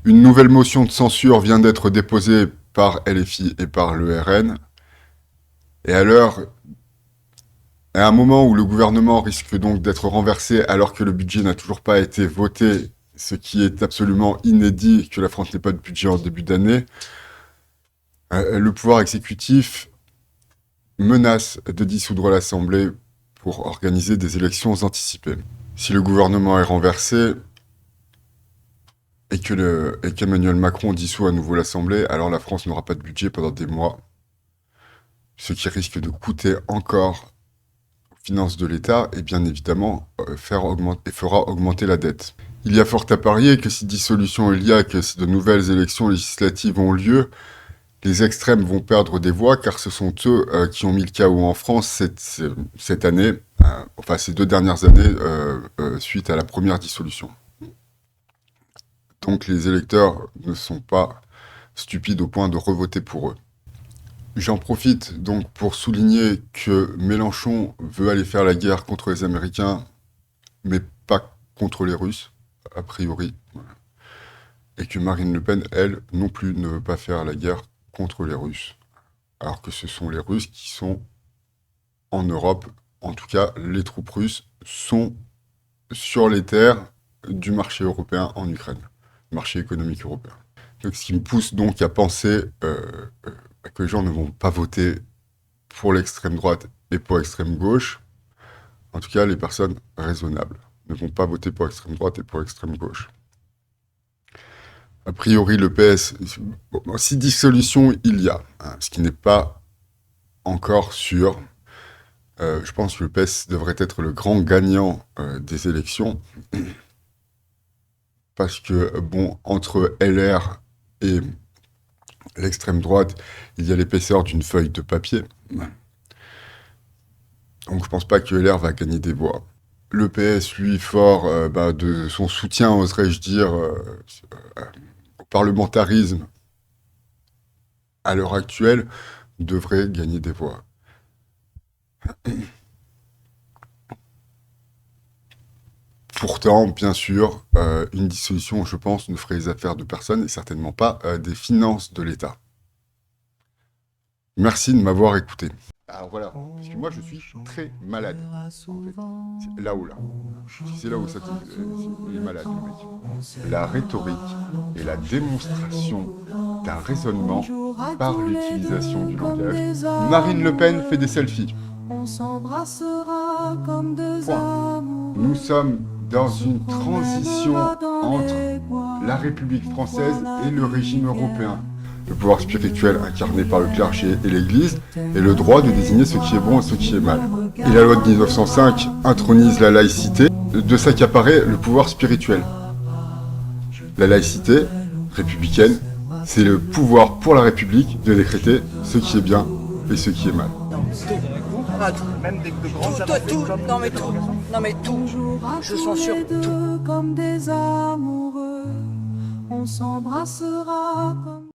Une nouvelle motion de censure vient d'être déposée par LFI et par le RN. Et à un moment où le gouvernement risque donc d'être renversé alors que le budget n'a toujours pas été voté, ce qui est absolument inédit, que la France n'ait pas de budget en début d'année, le pouvoir exécutif menace de dissoudre l'Assemblée pour organiser des élections anticipées. Si le gouvernement est renversé et qu'Emmanuel Macron dissout à nouveau l'Assemblée, alors la France n'aura pas de budget pendant des mois, ce qui risque de coûter encore aux finances de l'État et bien évidemment fera augmenter la dette. Il y a fort à parier que si dissolution il y a, que si de nouvelles élections législatives ont lieu, les extrêmes vont perdre des voix car ce sont eux qui ont mis le chaos en France cette année, enfin ces 2 dernières années suite à la première dissolution. Donc les électeurs ne sont pas stupides au point de revoter pour eux. J'en profite donc pour souligner que Mélenchon veut aller faire la guerre contre les Américains, mais pas contre les Russes, a priori. Et que Marine Le Pen, elle, non plus, ne veut pas faire la guerre contre les Russes. Alors que ce sont les Russes qui sont en Europe, en tout cas, les troupes russes sont sur les terres du marché européen en Ukraine, marché économique européen. Donc, ce qui me pousse donc à penser que les gens ne vont pas voter pour l'extrême droite et pour l'extrême gauche. En tout cas, les personnes raisonnables ne vont pas voter pour l'extrême droite et pour l'extrême gauche. A priori, le PS, si dissolution il y a, hein, ce qui n'est pas encore sûr, je pense que le PS devrait être le grand gagnant des élections. Parce que, bon, entre LR et l'extrême droite, il y a l'épaisseur d'une feuille de papier. Donc je pense pas que LR va gagner des voix. Le PS, lui, fort de son soutien, oserais-je dire, au parlementarisme à l'heure actuelle, devrait gagner des voix. Pourtant, bien sûr, une dissolution, je pense, ne ferait les affaires de personne et certainement pas des finances de l'État. Merci de m'avoir écouté. Alors voilà, parce que moi je suis très malade, en fait. C'est là où là. C'est là où ça il est malade, le mec. La rhétorique et la démonstration d'un raisonnement par l'utilisation du langage. Marine Le Pen fait des selfies. Point. Nous sommes dans une transition entre la République française et le régime européen. Le pouvoir spirituel incarné par le clergé et l'Église, et le droit de désigner ce qui est bon et ce qui est mal. Et la loi de 1905 intronise la laïcité, de s'accaparer le pouvoir spirituel. La laïcité républicaine, c'est le pouvoir pour la République de décréter ce qui est bien et ce qui est mal. Même des grandes tout, non mais tout, je censure tout. Comme des amoureux, on s'embrassera comme